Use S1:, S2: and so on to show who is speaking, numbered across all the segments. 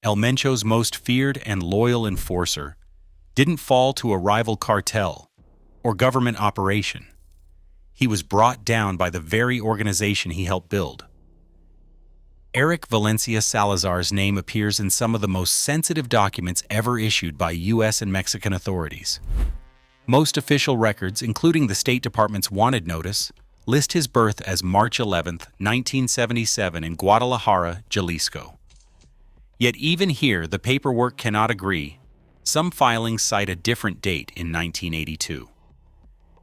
S1: El Mencho's most feared and loyal enforcer, didn't fall to a rival cartel or government operation. He was brought down by the very organization he helped build. Érick Valencia Salazar's name appears in some of the most sensitive documents ever issued by U.S. and Mexican authorities. Most official records, including the State Department's wanted notice, list his birth as March 11, 1977 in Guadalajara, Jalisco. Yet even here, the paperwork cannot agree. Some filings cite a different date in 1982.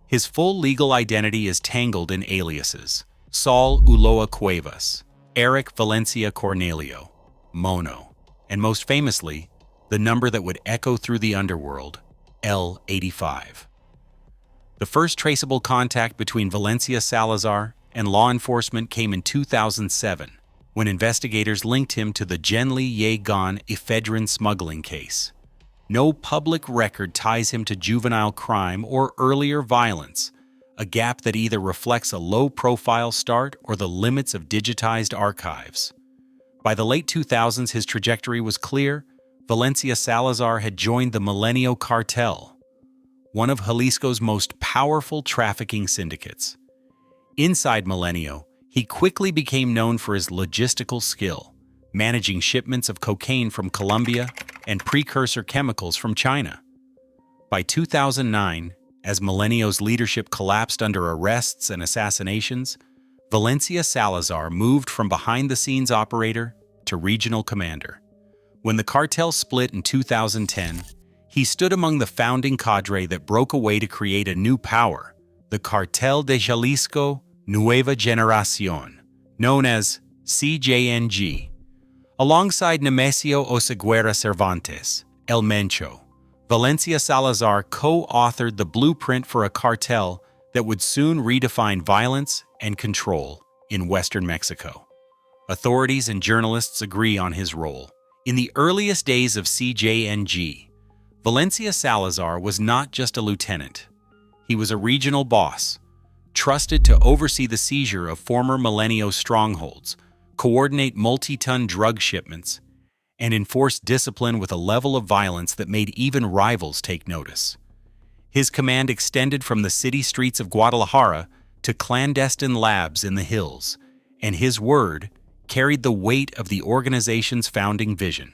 S1: His full legal identity is tangled in aliases: Saul Ulloa Cuevas, Érick Valencia Cornelio, Mono, and most famously, the number that would echo through the underworld, L85. The first traceable contact between Valencia Salazar and law enforcement came in 2007, when investigators linked him to the Genli Yegan ephedrine smuggling case. No public record ties him to juvenile crime or earlier violence, a gap that either reflects a low-profile start or the limits of digitized archives. By the late 2000s, his trajectory was clear. Valencia Salazar had joined the Milenio Cartel, one of Jalisco's most powerful trafficking syndicates. Inside Milenio, he quickly became known for his logistical skill, managing shipments of cocaine from Colombia and precursor chemicals from China. By 2009, as Milenio's leadership collapsed under arrests and assassinations, Valencia Salazar moved from behind-the-scenes operator to regional commander. When the cartel split in 2010, he stood among the founding cadre that broke away to create a new power, the Cartel de Jalisco Nueva Generación, known as CJNG. Alongside Nemesio Oseguera Cervantes, El Mencho, Valencia Salazar co-authored the blueprint for a cartel that would soon redefine violence and control in Western Mexico. Authorities and journalists agree on his role. In the earliest days of CJNG, Valencia Salazar was not just a lieutenant. He was a regional boss, trusted to oversee the seizure of former Milenio strongholds, coordinate multi-ton drug shipments, and enforce discipline with a level of violence that made even rivals take notice. His command extended from the city streets of Guadalajara to clandestine labs in the hills, and his word carried the weight of the organization's founding vision.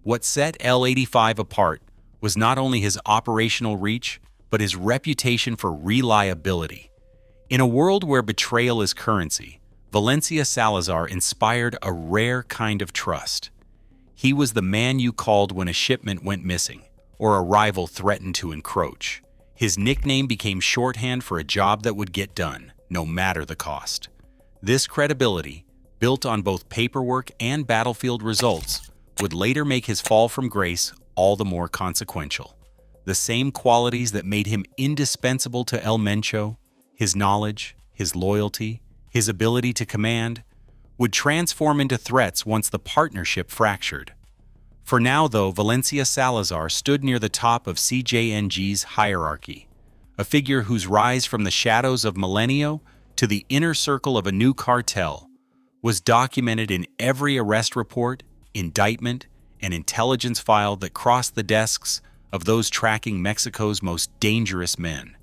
S1: What set L85 apart was not only his operational reach, but his reputation for reliability. In a world where betrayal is currency, Valencia Salazar inspired a rare kind of trust. He was the man you called when a shipment went missing, or a rival threatened to encroach. His nickname became shorthand for a job that would get done, no matter the cost. This credibility, built on both paperwork and battlefield results, would later make his fall from grace all the more consequential. The same qualities that made him indispensable to El Mencho, his knowledge, his loyalty, his ability to command, would transform into threats once the partnership fractured. For now, though, Valencia Salazar stood near the top of CJNG's hierarchy, a figure whose rise from the shadows of Milenio to the inner circle of a new cartel was documented in every arrest report, indictment, and intelligence file that crossed the desks of those tracking Mexico's most dangerous men.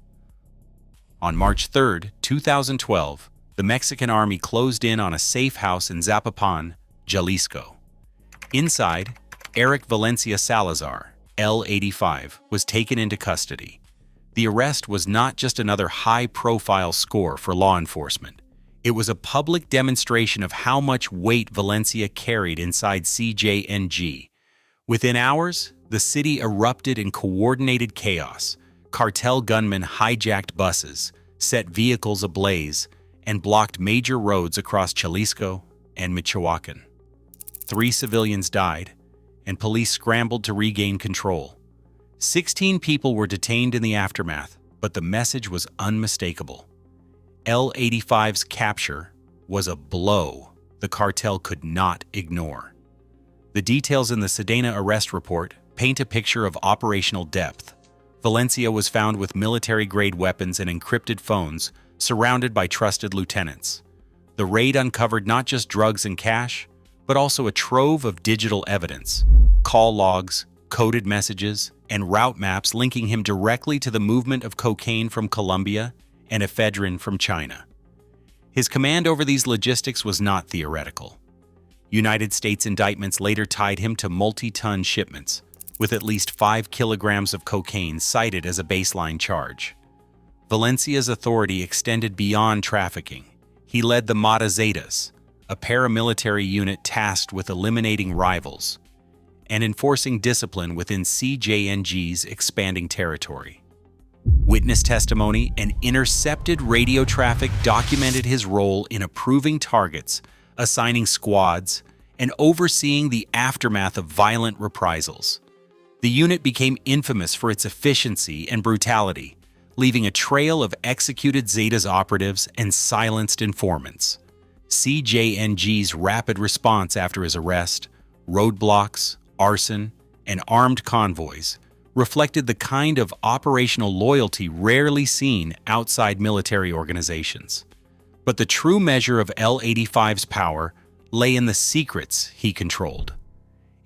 S1: On March 3, 2012, the Mexican army closed in on a safe house in Zapopan, Jalisco. Inside, Érick Valencia Salazar, L85, was taken into custody. The arrest was not just another high-profile score for law enforcement. It was a public demonstration of how much weight Valencia carried inside CJNG. Within hours, the city erupted in coordinated chaos. Cartel gunmen hijacked buses, set vehicles ablaze, and blocked major roads across Jalisco and Michoacan. 3 civilians died, and police scrambled to regain control. 16 people were detained in the aftermath, but the message was unmistakable. L85's capture was a blow the cartel could not ignore. The details in the Sedena arrest report paint a picture of operational depth. Valencia was found with military-grade weapons and encrypted phones, surrounded by trusted lieutenants. The raid uncovered not just drugs and cash, but also a trove of digital evidence, call logs, coded messages, and route maps linking him directly to the movement of cocaine from Colombia and ephedrine from China. His command over these logistics was not theoretical. United States indictments later tied him to multi-ton shipments, with at least 5 kilograms of cocaine cited as a baseline charge. Valencia's authority extended beyond trafficking. He led the Zetas, a paramilitary unit tasked with eliminating rivals and enforcing discipline within CJNG's expanding territory. Witness testimony and intercepted radio traffic documented his role in approving targets, assigning squads, and overseeing the aftermath of violent reprisals. The unit became infamous for its efficiency and brutality, leaving a trail of executed Zetas operatives and silenced informants. CJNG's rapid response after his arrest, roadblocks, arson, and armed convoys reflected the kind of operational loyalty rarely seen outside military organizations. But the true measure of L-85's power lay in the secrets he controlled.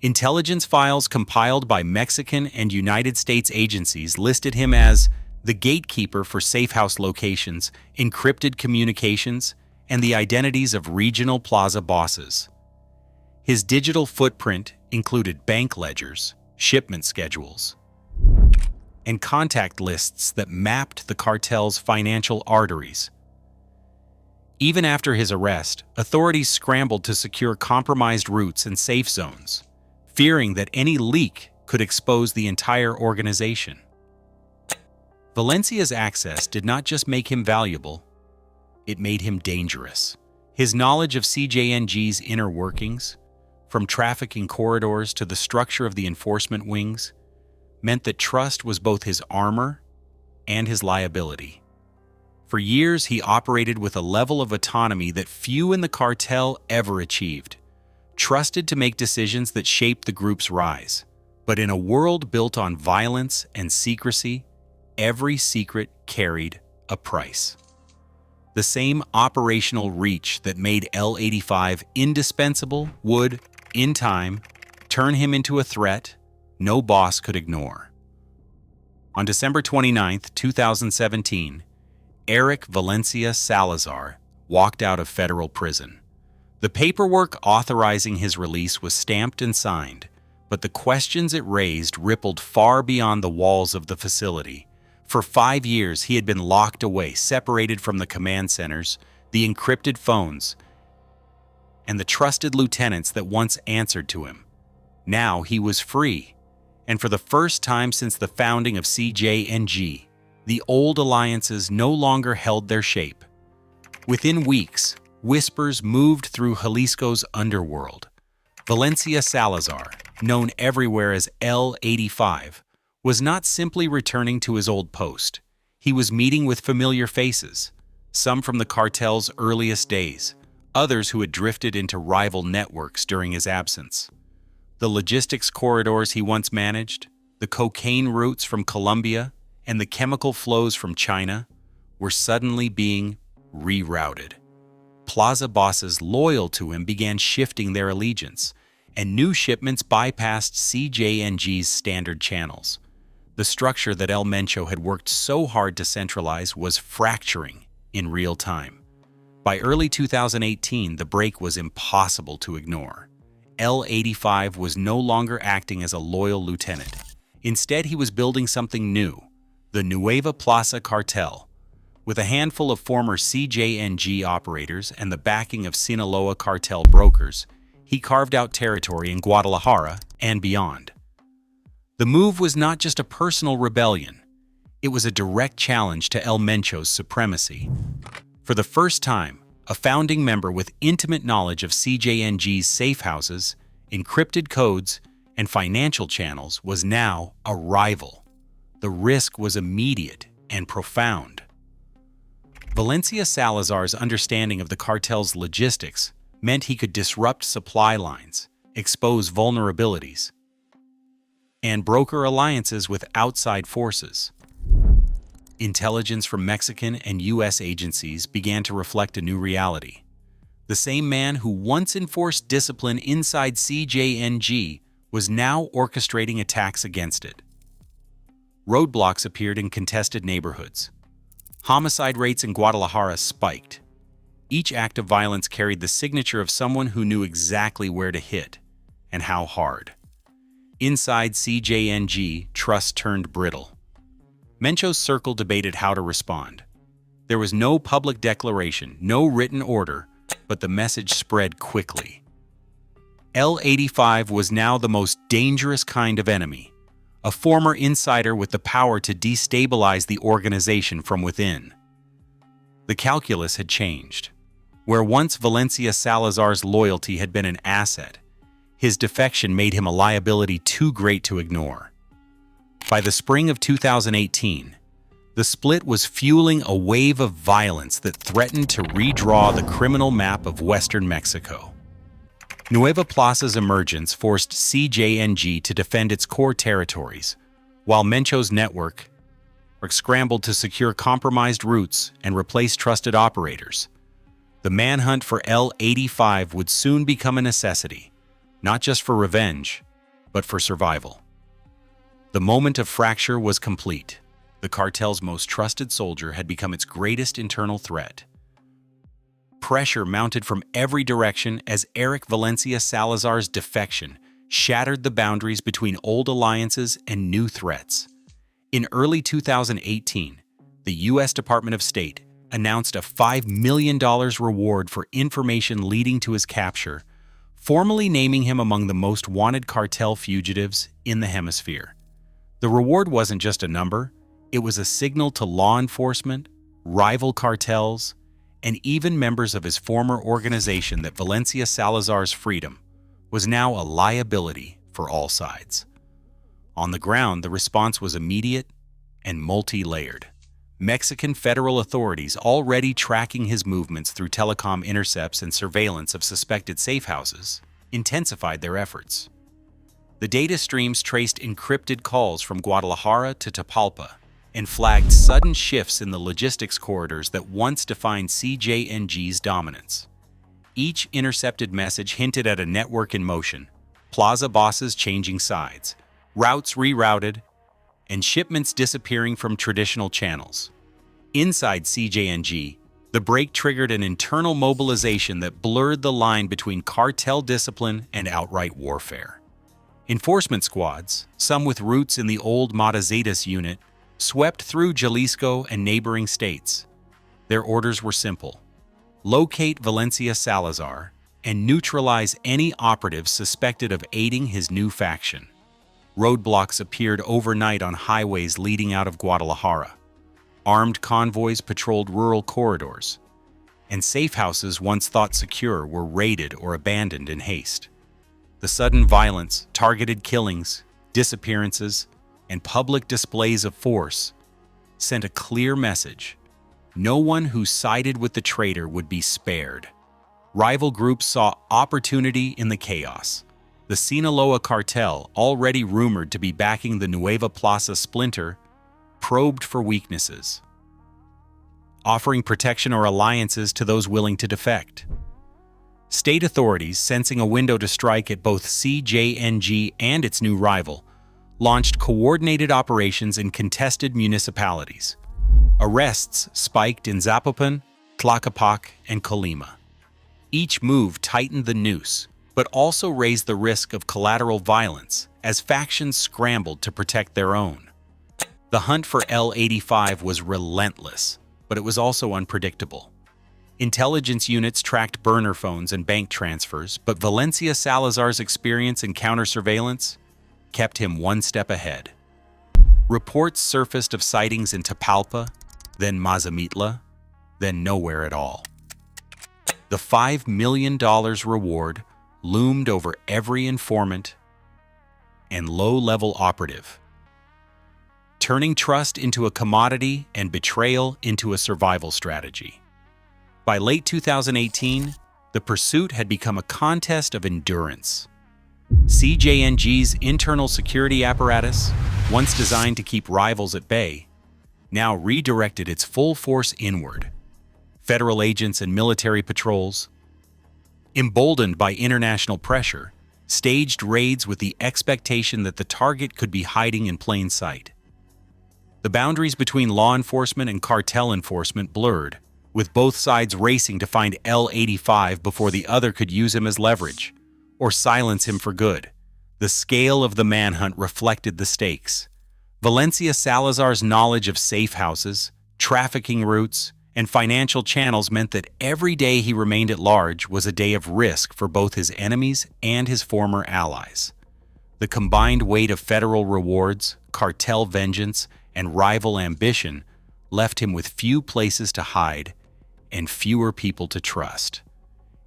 S1: Intelligence files compiled by Mexican and United States agencies listed him as the gatekeeper for safehouse locations, encrypted communications, and the identities of regional plaza bosses. His digital footprint included bank ledgers, shipment schedules, and contact lists that mapped the cartel's financial arteries. Even after his arrest, authorities scrambled to secure compromised routes and safe zones, fearing that any leak could expose the entire organization. Valencia's access did not just make him valuable, it made him dangerous. His knowledge of CJNG's inner workings, from trafficking corridors to the structure of the enforcement wings, meant that trust was both his armor and his liability. For years, he operated with a level of autonomy that few in the cartel ever achieved, trusted to make decisions that shaped the group's rise. But in a world built on violence and secrecy, every secret carried a price. The same operational reach that made L-85 indispensable would, in time, turn him into a threat no boss could ignore. On December 29, 2017, Érick Valencia Salazar walked out of federal prison. The paperwork authorizing his release was stamped and signed, but the questions it raised rippled far beyond the walls of the facility. For 5 years, he had been locked away, separated from the command centers, the encrypted phones, and the trusted lieutenants that once answered to him. Now he was free, and for the first time since the founding of CJNG, the old alliances no longer held their shape. Within weeks, whispers moved through Jalisco's underworld. Valencia Salazar, known everywhere as L-85, was not simply returning to his old post. He was meeting with familiar faces, some from the cartel's earliest days, others who had drifted into rival networks during his absence. The logistics corridors he once managed, the cocaine routes from Colombia, and the chemical flows from China were suddenly being rerouted. Plaza bosses loyal to him began shifting their allegiance, and new shipments bypassed CJNG's standard channels. The structure that El Mencho had worked so hard to centralize was fracturing in real time. By early 2018, the break was impossible to ignore. L-85 was no longer acting as a loyal lieutenant. Instead, he was building something new, the Nueva Plaza Cartel. With a handful of former CJNG operators and the backing of Sinaloa cartel brokers, he carved out territory in Guadalajara and beyond. The move was not just a personal rebellion, it was a direct challenge to El Mencho's supremacy. For the first time, a founding member with intimate knowledge of CJNG's safe houses, encrypted codes, and financial channels was now a rival. The risk was immediate and profound. Valencia Salazar's understanding of the cartel's logistics meant he could disrupt supply lines, expose vulnerabilities, and broker alliances with outside forces. Intelligence from Mexican and U.S. agencies began to reflect a new reality. The same man who once enforced discipline inside CJNG was now orchestrating attacks against it. Roadblocks appeared in contested neighborhoods. Homicide rates in Guadalajara spiked. Each act of violence carried the signature of someone who knew exactly where to hit and how hard. Inside CJNG, trust turned brittle. Mencho's circle debated how to respond. There was no public declaration, no written order, but the message spread quickly. L85 was now the most dangerous kind of enemy, a former insider with the power to destabilize the organization from within. The calculus had changed. Where once Valencia Salazar's loyalty had been an asset, his defection made him a liability too great to ignore. By the spring of 2018, the split was fueling a wave of violence that threatened to redraw the criminal map of Western Mexico. Nueva Plaza's emergence forced CJNG to defend its core territories, while Mencho's network scrambled to secure compromised routes and replace trusted operators. The manhunt for L85 would soon become a necessity, not just for revenge, but for survival. The moment of fracture was complete. The cartel's most trusted soldier had become its greatest internal threat. Pressure mounted from every direction as Érick Valencia Salazar's defection shattered the boundaries between old alliances and new threats. In early 2018, the U.S. Department of State announced a $5 million reward for information leading to his capture, formally naming him among the most wanted cartel fugitives in the hemisphere. The reward wasn't just a number, it was a signal to law enforcement, rival cartels, and even members of his former organization that Valencia Salazar's freedom was now a liability for all sides. On the ground, the response was immediate and multi-layered. Mexican federal authorities, already tracking his movements through telecom intercepts and surveillance of suspected safe houses, intensified their efforts. The data streams traced encrypted calls from Guadalajara to Tapalpa and flagged sudden shifts in the logistics corridors that once defined CJNG's dominance. Each intercepted message hinted at a network in motion, plaza bosses changing sides, routes rerouted, and shipments disappearing from traditional channels. Inside CJNG, the break triggered an internal mobilization that blurred the line between cartel discipline and outright warfare. Enforcement squads, some with roots in the old Zetas unit, swept through Jalisco and neighboring states. Their orders were simple: locate Valencia Salazar and neutralize any operatives suspected of aiding his new faction. Roadblocks appeared overnight on highways leading out of Guadalajara. Armed convoys patrolled rural corridors, and safe houses once thought secure were raided or abandoned in haste. The sudden violence, targeted killings, disappearances, and public displays of force sent a clear message: no one who sided with the traitor would be spared. Rival groups saw opportunity in the chaos. The Sinaloa cartel, already rumored to be backing the Nueva Plaza splinter, probed for weaknesses, offering protection or alliances to those willing to defect. State authorities, sensing a window to strike at both CJNG and its new rival, launched coordinated operations in contested municipalities. Arrests spiked in Zapopan, Tlaquepaque, and Colima. Each move tightened the noose, but also raised the risk of collateral violence as factions scrambled to protect their own. The hunt for L85 was relentless, but it was also unpredictable. Intelligence units tracked burner phones and bank transfers, but Valencia Salazar's experience in counter-surveillance kept him one step ahead. Reports surfaced of sightings in Tapalpa, then Mazamitla, then nowhere at all. The $5 million reward loomed over every informant and low-level operative, turning trust into a commodity and betrayal into a survival strategy. By late 2018, the pursuit had become a contest of endurance. CJNG's internal security apparatus, once designed to keep rivals at bay, now redirected its full force inward. Federal agents and military patrols, emboldened by international pressure, staged raids with the expectation that the target could be hiding in plain sight. The boundaries between law enforcement and cartel enforcement blurred, with both sides racing to find L-85 before the other could use him as leverage, or silence him for good. The scale of the manhunt reflected the stakes. Valencia Salazar's knowledge of safe houses, trafficking routes, and financial channels meant that every day he remained at large was a day of risk for both his enemies and his former allies. The combined weight of federal rewards, cartel vengeance, and rival ambition left him with few places to hide and fewer people to trust.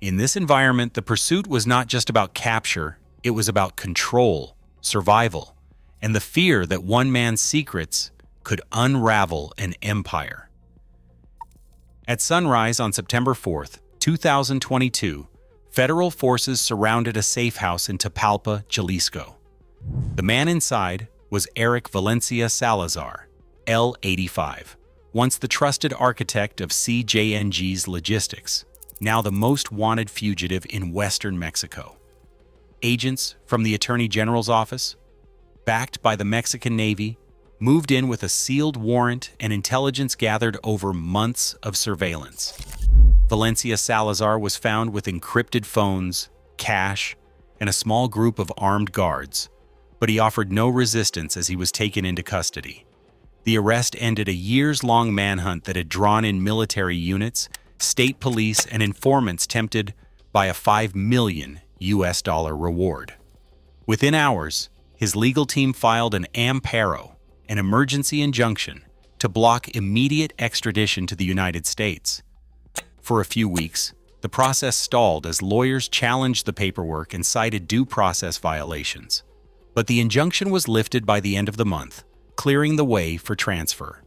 S1: In this environment, the pursuit was not just about capture, it was about control, survival, and the fear that one man's secrets could unravel an empire. At sunrise on September 4th, 2022, federal forces surrounded a safe house in Tapalpa, Jalisco. The man inside was Érick Valencia Salazar, L-85, once the trusted architect of CJNG's logistics, now the most wanted fugitive in western Mexico. Agents from the Attorney General's office, backed by the Mexican Navy, moved in with a sealed warrant and intelligence gathered over months of surveillance. Valencia Salazar was found with encrypted phones, cash, and a small group of armed guards, but he offered no resistance as he was taken into custody. The arrest ended a years-long manhunt that had drawn in military units, state police, and informants tempted by a $5 million reward. Within hours, his legal team filed an amparo, an emergency injunction, to block immediate extradition to the United States. For a few weeks, the process stalled as lawyers challenged the paperwork and cited due process violations. But the injunction was lifted by the end of the month, clearing the way for transfer.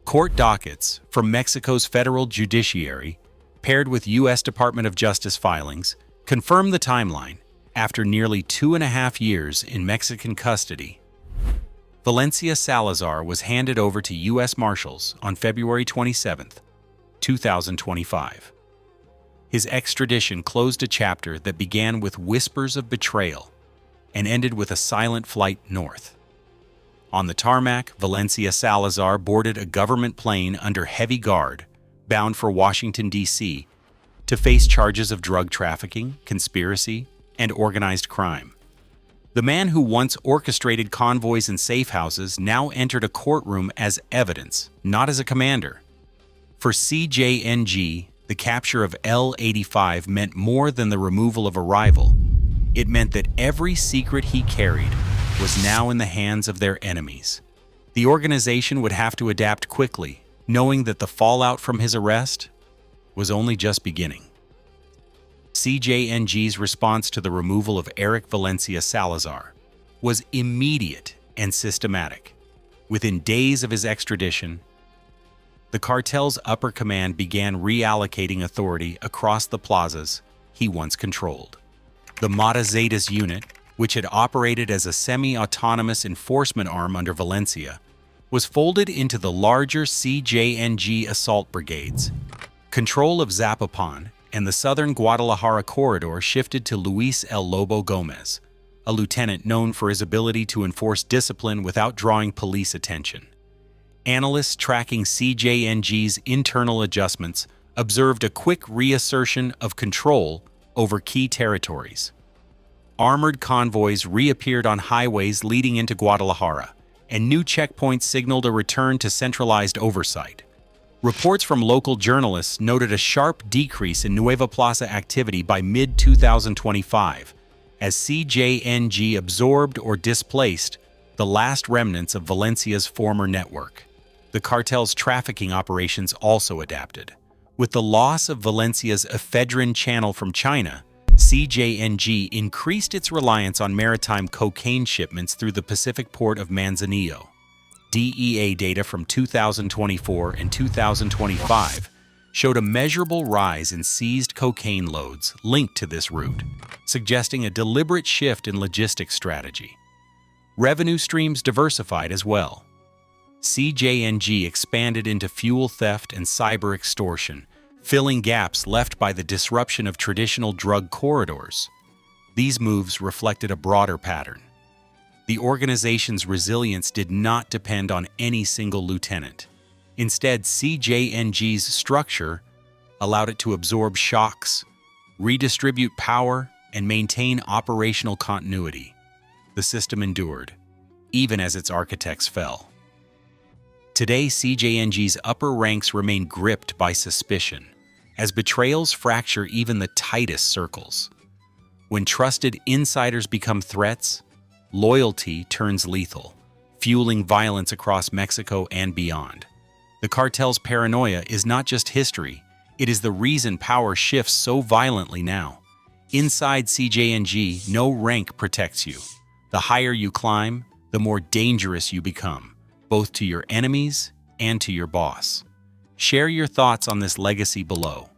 S1: Court dockets from Mexico's federal judiciary, paired with U.S. Department of Justice filings, confirmed the timeline. After nearly 2.5 years in Mexican custody, Valencia Salazar was handed over to U.S. Marshals on February 27, 2025. His extradition closed a chapter that began with whispers of betrayal and ended with a silent flight north. On the tarmac, Valencia Salazar boarded a government plane under heavy guard, bound for Washington, D.C., to face charges of drug trafficking, conspiracy, and organized crime. The man who once orchestrated convoys and safe houses now entered a courtroom as evidence, not as a commander. For CJNG, the capture of L-85 meant more than the removal of a rival. It meant that every secret he carried was now in the hands of their enemies. The organization would have to adapt quickly, knowing that the fallout from his arrest was only just beginning. CJNG's response to the removal of Érick Valencia Salazar was immediate and systematic. Within days of his extradition, the cartel's upper command began reallocating authority across the plazas he once controlled. The Zetas unit, which had operated as a semi-autonomous enforcement arm under Valencia, was folded into the larger CJNG assault brigades. Control of Zapopan and the southern Guadalajara corridor shifted to Luis El Lobo Gomez, a lieutenant known for his ability to enforce discipline without drawing police attention. Analysts tracking CJNG's internal adjustments observed a quick reassertion of control over key territories. Armored convoys reappeared on highways leading into Guadalajara, and new checkpoints signaled a return to centralized oversight. Reports from local journalists noted a sharp decrease in Nueva Plaza activity by mid-2025, as CJNG absorbed or displaced the last remnants of Valencia's former network. The cartel's trafficking operations also adapted. With the loss of Valencia's ephedrine channel from China, CJNG increased its reliance on maritime cocaine shipments through the Pacific port of Manzanillo. DEA data from 2024 and 2025 showed a measurable rise in seized cocaine loads linked to this route, suggesting a deliberate shift in logistics strategy. Revenue streams diversified as well. CJNG expanded into fuel theft and cyber extortion, filling gaps left by the disruption of traditional drug corridors. These moves reflected a broader pattern. The organization's resilience did not depend on any single lieutenant. Instead, CJNG's structure allowed it to absorb shocks, redistribute power, and maintain operational continuity. The system endured, even as its architects fell. Today, CJNG's upper ranks remain gripped by suspicion, as betrayals fracture even the tightest circles. When trusted insiders become threats, loyalty turns lethal, fueling violence across Mexico and beyond. The cartel's paranoia is not just history, it is the reason power shifts so violently now. Inside CJNG, no rank protects you. The higher you climb, the more dangerous you become, both to your enemies and to your boss. Share your thoughts on this legacy below.